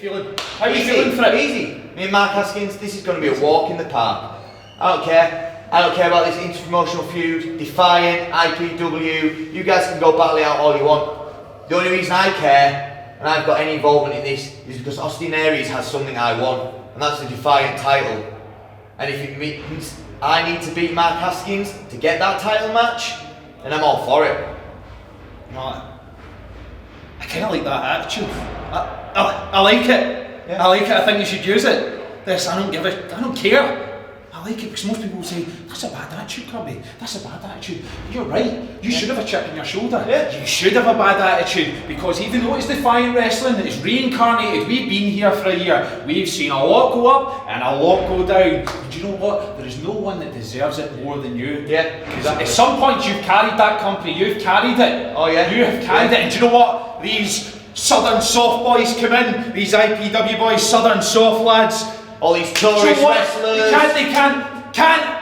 feeling? How are you feeling for it? Easy. Me and Mark Haskins, this is going to be a walk in the park. I don't care. I don't care about this inter-promotional feud, Defiant, IPW. You guys can go battle it out all you want. The only reason I care, and I've got any involvement in this, is because Austin Aries has something I want, and that's the Defiant title. And if it means I need to beat Mark Haskins to get that title match, then I'm all for it. No, I kind of like that attitude. I like it. Yeah. I like it. I think you should use it. This, I don't care. I like it because most people will say, that's a bad attitude, Kirby. That's a bad attitude. You're right. You should have a chip on your shoulder. Yeah. You should have a bad attitude because even though it's Defiant Wrestling, it's reincarnated, we've been here for a year, we've seen a lot go up and a lot go down. And you know what? There is no one that deserves it more than you. Yeah. Because at some point you've carried that company, you've carried it. Oh yeah. You have carried it. And do you know what? These Southern soft boys come in, these IPW boys, Southern soft lads, all these tourist wrestlers. They can't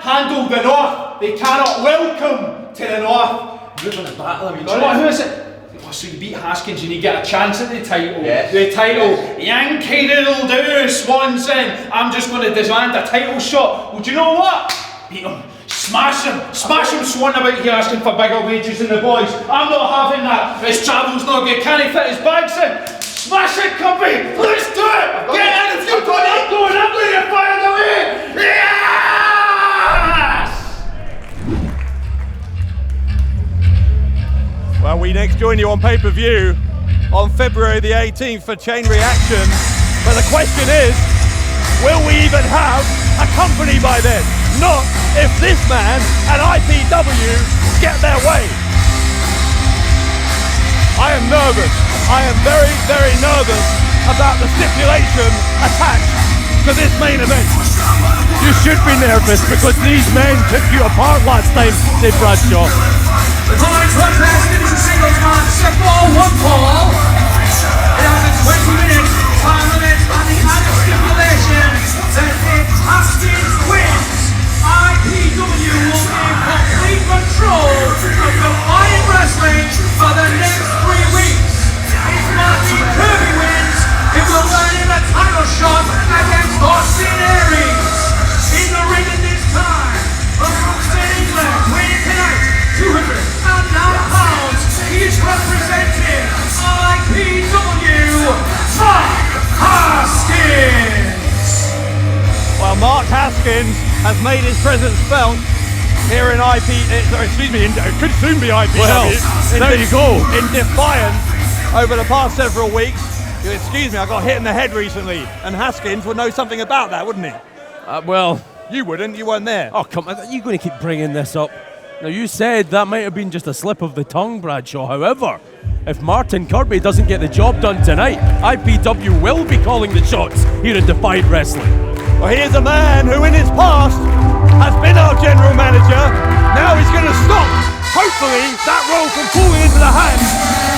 handle the North. They cannot welcome to the North. You're going to battle them. Do you know what? Who is it? Oh, so you beat Haskins and you get a chance at the title. Yes. The title. Yankee Doodle Doo, Swanson. I'm just going to demand a title shot. Well, do you know what? Beat him. Smash him, Swan about here asking for bigger wages than the boys. I'm not having that. His travel's not good. Can he fit his bags in? Smash it, Kirby! Let's do it! Get in if you've got it! I'm going to fire the way! Yes! Well, we next join you on pay-per-view on February the 18th for Chain Reaction. But the question is, will we even have a company by then? Not if this man and IPW get their way. I am nervous. I am very, very nervous about the stipulation attached to this main event. You should be nervous because these men took you apart last time, did Bradshaw. The following contest is a singles match set for one fall. It has a 20-minute time limit and the added stipulation that if Haskins wins, IPW will be in complete control of Defiant Wrestling for the next 3 weeks. If Martin Kirby wins, it will earn him a title shot against Austin Aries. In the ring at this time, from Roxanne, England, weighing tonight 209 pounds, he's representing IPW, Mark Haskins. Well, Mark Haskins has made his presence felt here in it could soon be IPW. Well, there you go. In Defiant over the past several weeks. You'll excuse me, I got hit in the head recently, and Haskins would know something about that, wouldn't he? Well, you wouldn't, you weren't there. Oh, come on, you're going to keep bringing this up. Now, you said that might have been just a slip of the tongue, Bradshaw. However, if Martin Kirby doesn't get the job done tonight, IPW will be calling the shots here in Defiant Wrestling. Well, here's a man who in his past has been our general manager. Now he's going to stop, hopefully, that role from falling into the hands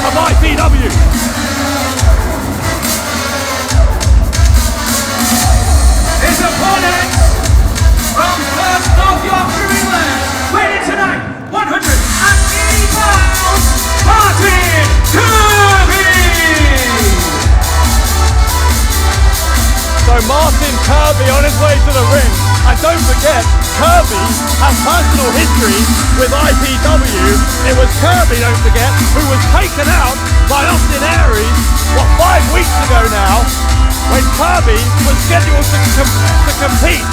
of IPW. His opponent from Perth, North Yorkshire, England, weighing tonight 180 pounds, Martin Kirby! So Martin Kirby on his way to the ring. And don't forget, Kirby has personal history with IPW. It was Kirby, don't forget, who was taken out by Austin Aries, 5 weeks ago now, when Kirby was scheduled to compete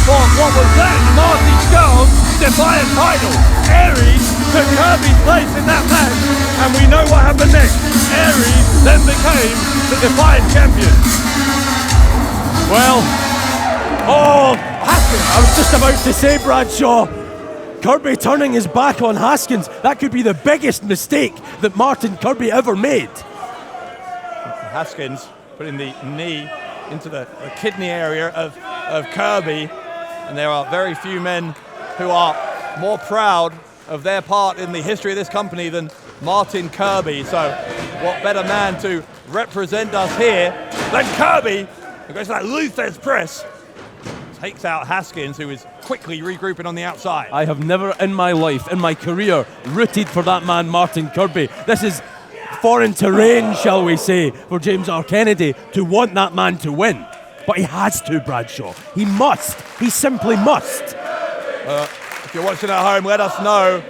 for what was then Marty Scurll's Defiant title. Aries took Kirby's place in that match, and we know what happened next. Aries then became the Defiant champion. Well, Haskins, I was just about to say, Bradshaw, Kirby turning his back on Haskins, that could be the biggest mistake that Martin Kirby ever made. Haskins putting the knee into the kidney area of Kirby, and there are very few men who are more proud of their part in the history of this company than Martin Kirby. So what better man to represent us here than Kirby, who goes to that Luther's press, takes out Haskins, who is quickly regrouping on the outside. I have never in my life, in my career, rooted for that man, Martin Kirby. This is foreign terrain, shall we say, for James R. Kennedy to want that man to win. But he has to, Bradshaw. He must. He simply must. If you're watching at home, let us know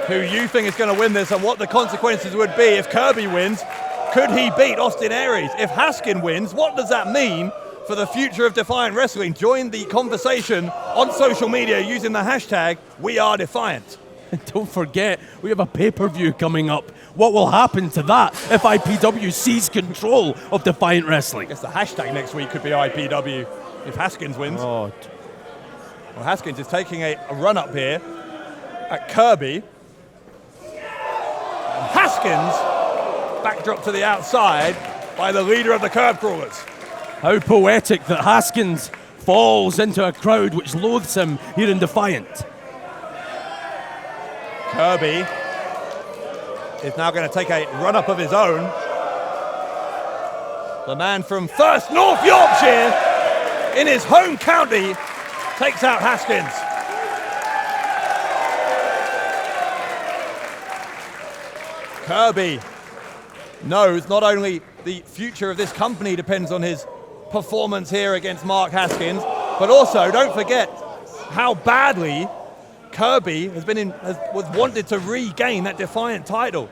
who you think is going to win this and what the consequences would be if Kirby wins. Could he beat Austin Aries? If Haskins wins, what does that mean for the future of Defiant Wrestling? Join the conversation on social media using the hashtag #WeAreDefiant. Don't forget, we have a pay-per-view coming up. What will happen to that if IPW seize control of Defiant Wrestling? I guess the hashtag next week could be IPW if Haskins wins. Oh. Well, Haskins is taking a run-up here at Kirby. And Haskins backdrop to the outside by the leader of the Curb Crawlers. How poetic that Haskins falls into a crowd which loathes him here in Defiant. Kirby is now going to take a run-up of his own. The man from First North Yorkshire, in his home county, takes out Haskins. Kirby knows not only the future of this company depends on his performance here against Mark Haskins, but also don't forget how badly Kirby was wanted to regain that Defiant title.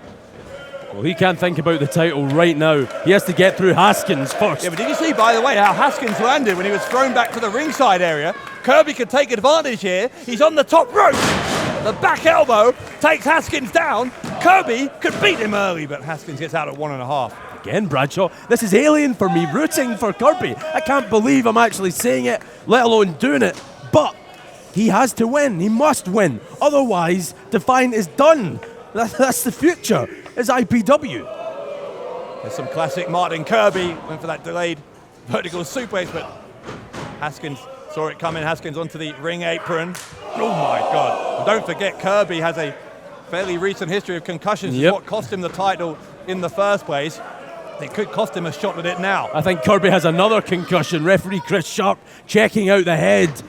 Well, he can't think about the title right now. He has to get through Haskins first. Yeah, but did you see, by the way, how Haskins landed when he was thrown back to the ringside area? Kirby could take advantage here. He's on the top rope. The back elbow takes Haskins down. Kirby could beat him early, but Haskins gets out at 1.5. Again, Bradshaw, this is alien for me, rooting for Kirby. I can't believe I'm actually saying it, let alone doing it. But he has to win. He must win. Otherwise, Defiant is done. That's the future, is IPW. There's some classic Martin Kirby. Went for that delayed vertical suplex, but Haskins saw it coming. Haskins onto the ring apron. Oh my God. And don't forget, Kirby has a fairly recent history of concussions. Yep. What cost him the title in the first place. It could cost him a shot at it now. I think Kirby has another concussion. Referee Chris Sharp checking out the head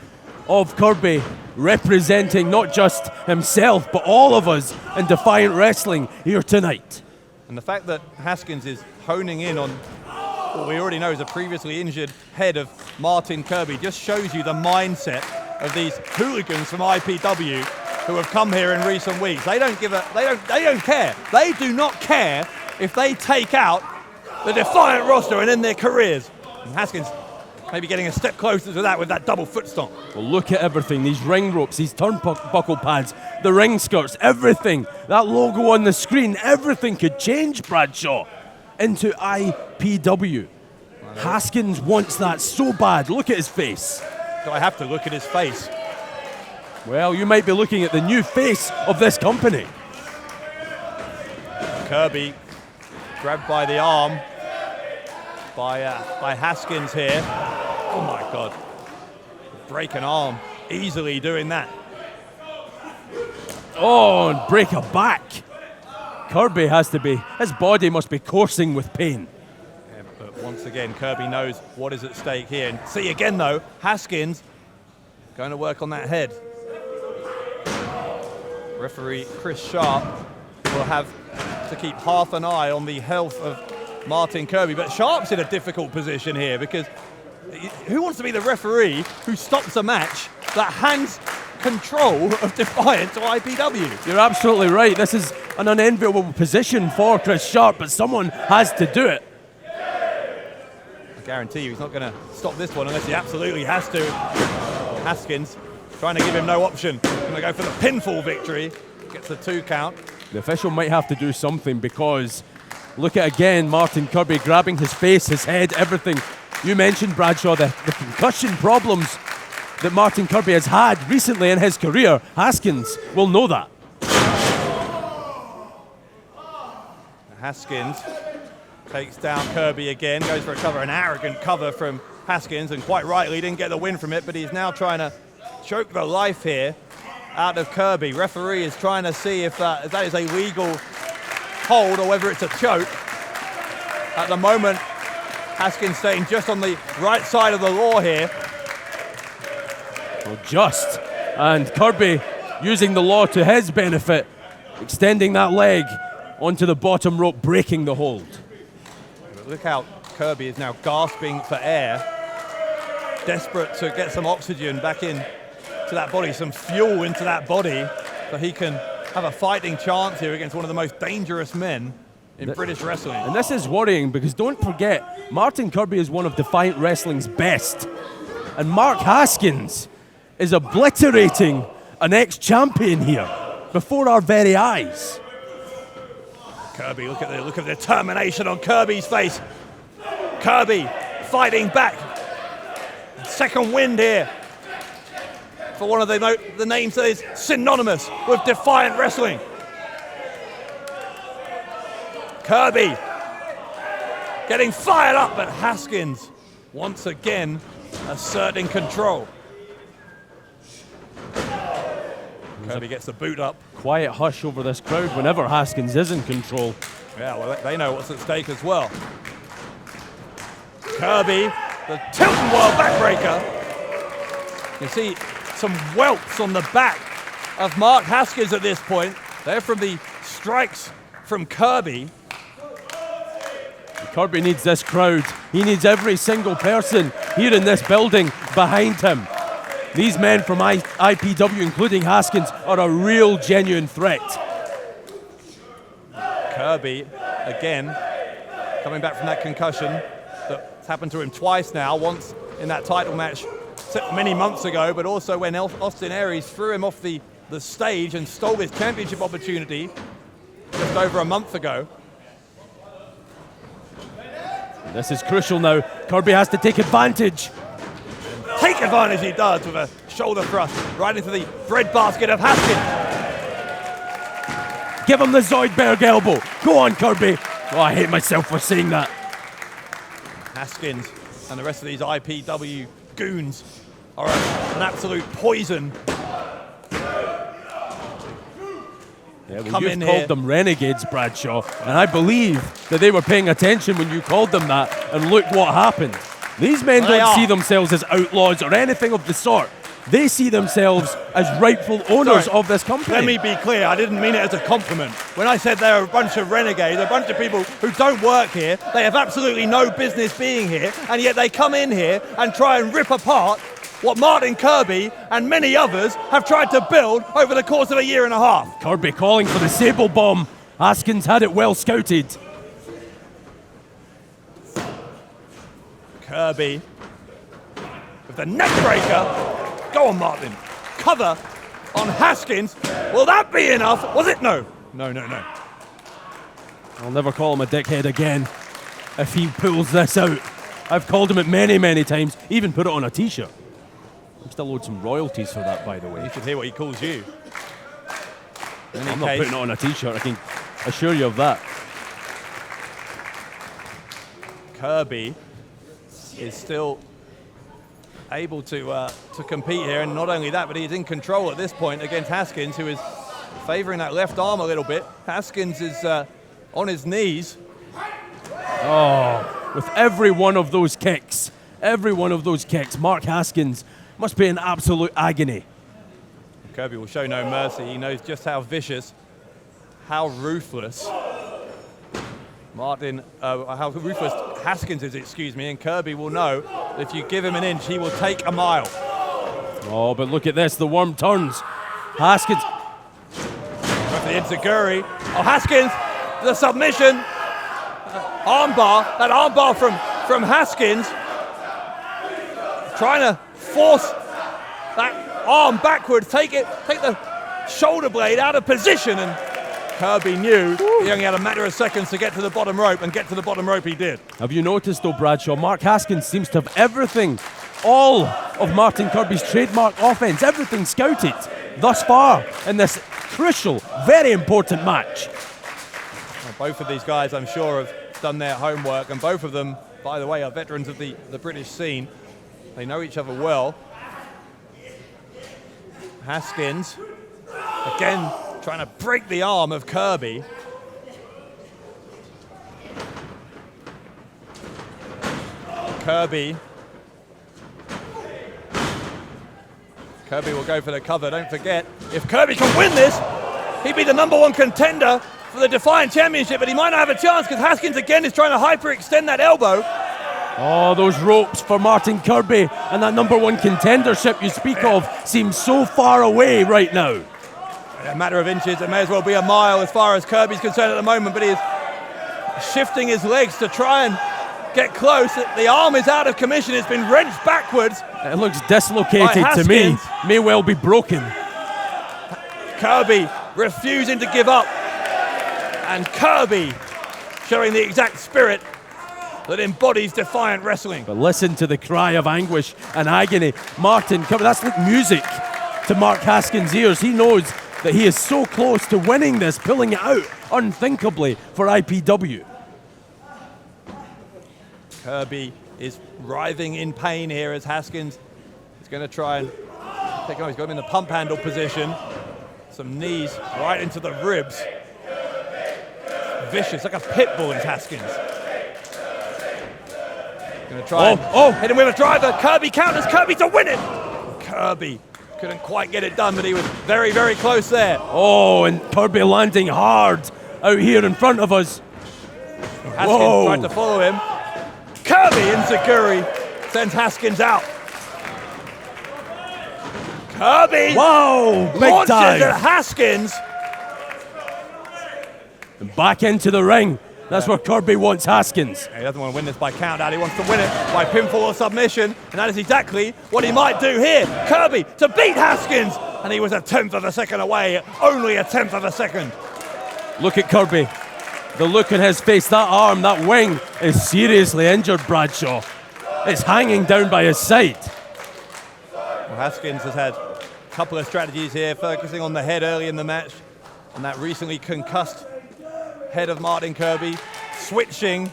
of Kirby, representing not just himself, but all of us in Defiant Wrestling here tonight. And the fact that Haskins is honing in on what we already know is a previously injured head of Martin Kirby just shows you the mindset of these hooligans from IPW who have come here in recent weeks. They don't care. They do not care if they take out the Defiant roster and end their careers. And Haskins maybe getting a step closer to that with that double foot stomp. Well, look at everything. These ring ropes, these turnbuckle pads, the ring skirts, everything. That logo on the screen, everything could change, Bradshaw, into IPW. Haskins wants that so bad. Look at his face. Do I have to look at his face? Well, you might be looking at the new face of this company. Kirby grabbed by the arm by Haskins here. Oh my God. Break an arm, easily doing that. Oh, and break a back. Kirby his body must be coursing with pain. Yeah, but once again, Kirby knows what is at stake here. And see again though, Haskins going to work on that head. Referee Chris Sharp will have to keep half an eye on the health of Martin Kirby, but Sharp's in a difficult position here because who wants to be the referee who stops a match that hands control of Defiant to IPW? You're absolutely right. This is an unenviable position for Chris Sharp, but someone has to do it. I guarantee you he's not going to stop this one unless he absolutely has to. Haskins trying to give him no option. Going to go for the pinfall victory. Gets the 2 count. The official might have to do something because look at again Martin Kirby grabbing his face, his head, everything. You mentioned, Bradshaw, the concussion problems that Martin Kirby has had recently in his career. Haskins will know that. Haskins takes down Kirby again, goes for a cover, an arrogant cover from Haskins, and quite rightly didn't get the win from it, but he's now trying to choke the life here out of Kirby. Referee is trying to see if that is a legal hold or whether it's a choke. At the moment, Haskins staying just on the right side of the law here. Well, just. And Kirby using the law to his benefit, extending that leg onto the bottom rope, breaking the hold. Look how Kirby is now gasping for air, desperate to get some oxygen back in to that body, some fuel into that body, so he can have a fighting chance here against one of the most dangerous men in British wrestling. And this is worrying because don't forget, Martin Kirby is one of Defiant Wrestling's best. And Mark Haskins is obliterating an ex-champion here before our very eyes. Kirby, look at the determination on Kirby's face. Kirby fighting back. Second wind here for one of the names that is synonymous with Defiant Wrestling. Kirby getting fired up, but Haskins once again asserting control. Kirby gets the boot up. Quiet hush over this crowd whenever Haskins is in control. Yeah, well, they know what's at stake as well. Kirby, the Tilton World backbreaker. You see some welts on the back of Mark Haskins at this point. They're from the strikes from Kirby. Kirby needs this crowd. He needs every single person here in this building behind him. These men from IPW, including Haskins, are a real, genuine threat. Kirby, again, coming back from that concussion that's happened to him twice now, once in that title match many months ago, but also when Austin Aries threw him off the stage and stole his championship opportunity just over a month ago. This is crucial now. Kirby has to take advantage. Take advantage he does with a shoulder thrust right into the breadbasket of Haskins. Give him the Zoidberg elbow. Go on, Kirby. Oh, I hate myself for saying that. Haskins and the rest of these IPW goons are an absolute poison. Yeah, well, you've called them renegades, Bradshaw, and I believe that they were paying attention when you called them that, and look what happened. These men don't see themselves as outlaws or anything of the sort. They see themselves as rightful owners of this company. Let me be clear, I didn't mean it as a compliment. When I said they're a bunch of renegades, a bunch of people who don't work here, they have absolutely no business being here, and yet they come in here and try and rip apart what Martin Kirby and many others have tried to build over the course of a year and a half. Kirby calling for the Sable Bomb. Haskins had it well scouted. Kirby with the neck breaker. Go on, Martin. Cover on Haskins. Will that be enough? Was it? No. No. I'll never call him a dickhead again if he pulls this out. I've called him it many, many times. Even put it on a t-shirt. I'm still owed some royalties for that, by the way. You should hear what he calls you. I'm not putting it on a t-shirt, I can assure you of that. Kirby is still able to compete here, and not only that, but he's in control at this point against Haskins, who is favouring that left arm a little bit. Haskins is on his knees. Oh, with every one of those kicks, Mark Haskins must be in absolute agony. Kirby will show no mercy. He knows just how vicious, how ruthless how ruthless Haskins is, and Kirby will know that if you give him an inch, he will take a mile. Oh, but look at this, the worm turns. Haskins. The enziguri. Oh, Haskins, the submission. That armbar from Haskins. Trying to force that arm backwards, take the shoulder blade out of position, and Kirby knew he only had a matter of seconds to get to the bottom rope, and get to the bottom rope he did. Have you noticed though, Bradshaw, Mark Haskins seems to have everything, all of Martin Kirby's trademark offense, everything scouted thus far in this crucial, very important match. Well, both of these guys, I'm sure, have done their homework, and both of them, by the way, are veterans of the British scene. They know each other well. Haskins, again, trying to break the arm of Kirby. Kirby will go for the cover. Don't forget, if Kirby can win this, he'd be the #1 contender for the Defiant Championship, but he might not have a chance because Haskins again is trying to hyperextend that elbow. Oh, those ropes for Martin Kirby and that #1 contendership you speak of seems so far away right now. A matter of inches, it may as well be a mile as far as Kirby's concerned at the moment, but he is shifting his legs to try and get close. The arm is out of commission, it's been wrenched backwards. It looks dislocated to me, may well be broken. Kirby refusing to give up, and Kirby showing the exact spirit that embodies Defiant wrestling. But listen to the cry of anguish and agony. Martin Kirby, that's like music to Mark Haskins' ears. He knows that he is so close to winning this, pulling it out unthinkably for IPW. Kirby is writhing in pain here as Haskins is going to try and take on. He's got him in the pump handle position. Some knees right into the ribs. Vicious, like a pit bull is Haskins. Going to try and hit him with a driver. Kirby counters Kirby to win it. Kirby couldn't quite get it done, but he was very, very close there. Oh, and Kirby landing hard out here in front of us. Haskins tried to follow him. Kirby enziguri sends Haskins out. Kirby big launches dive. at Haskins. And back into the ring. That's where Kirby wants Haskins. He doesn't want to win this by count out. He wants to win it by pinfall or submission. And that is exactly what he might do here. Kirby to beat Haskins. And he was a 1/10 of a second away. Only a 1/10 of a second. Look at Kirby. The look on his face, that arm, that wing is seriously injured, Bradshaw. It's hanging down by his side. Well, Haskins has had a couple of strategies here, focusing on the head early in the match. And that recently concussed head of Martin Kirby, switching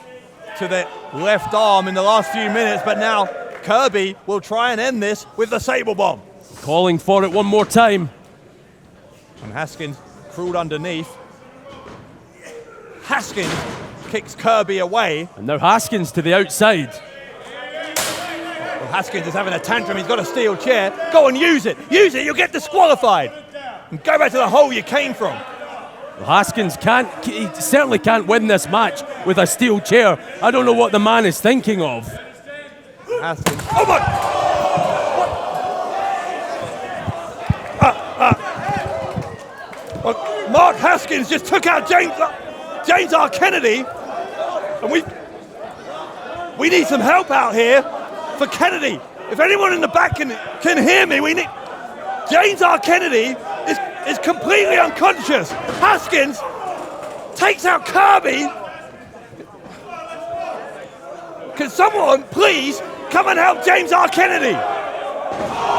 to the left arm in the last few minutes, but now Kirby will try and end this with the Sable Bomb. Calling for it one more time. And Haskins crawled underneath. Haskins kicks Kirby away. And now Haskins to the outside. Well, Haskins is having a tantrum, he's got a steel chair. Go and use it, you'll get disqualified. And go back to the hole you came from. Haskins he certainly can't win this match with a steel chair. I don't know what the man is thinking of. Haskins, oh my! Well, Mark Haskins just took out James R. Kennedy, and we need some help out here for Kennedy. If anyone in the back can hear me, we need James R. Kennedy is completely unconscious. Haskins takes out Kirby. Can someone please come and help James R. Kennedy?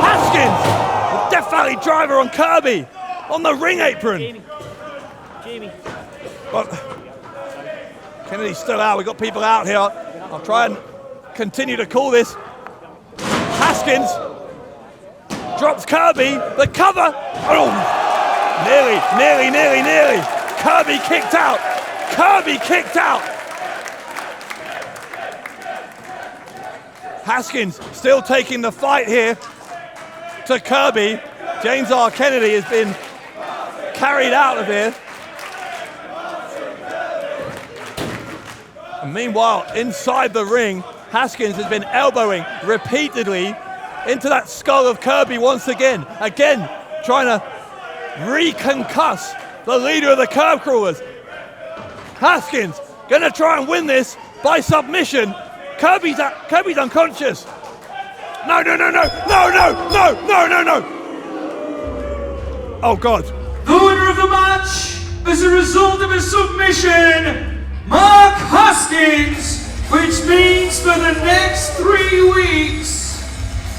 Haskins, the Death Valley driver on Kirby, on the ring apron. Jamie. Well, Kennedy's still out. We've got people out here. I'll try and continue to call this. Haskins drops Kirby. The cover. Oh, nearly. Kirby kicked out. Haskins still taking the fight here to Kirby. James R. Kennedy has been carried out of here. And meanwhile, inside the ring, Haskins has been elbowing repeatedly into that skull of Kirby once again. Again, trying to reconcuss the leader of the Curb Crawlers. Haskins gonna try and win this by submission. Kirby's unconscious. No. Oh God. The winner of the match, as a result of a submission, Mark Haskins, which means for the next 3 weeks,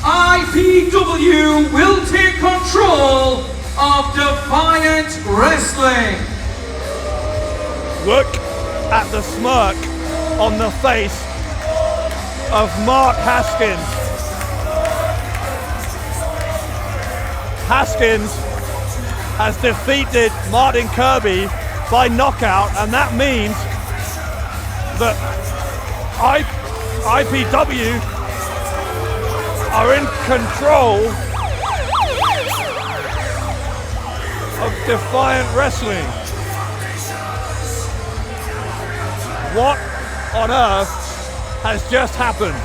IPW will take control of Defiant Wrestling. Look at the smirk on the face of Mark Haskins. Haskins has defeated Martin Kirby by knockout, and that means that IPW are in control of Defiant Wrestling. What on earth has just happened?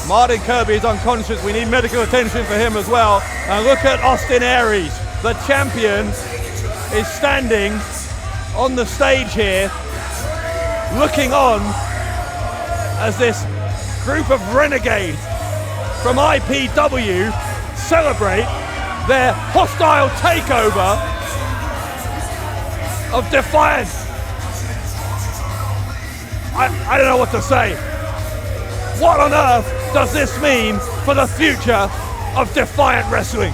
Martin Kirby is unconscious. We need medical attention for him as well. And look at Austin Aries. The champion is standing on the stage here, looking on as this group of renegades from IPW celebrate their hostile takeover of Defiant. I don't know what to say. What on earth does this mean for the future of Defiant Wrestling?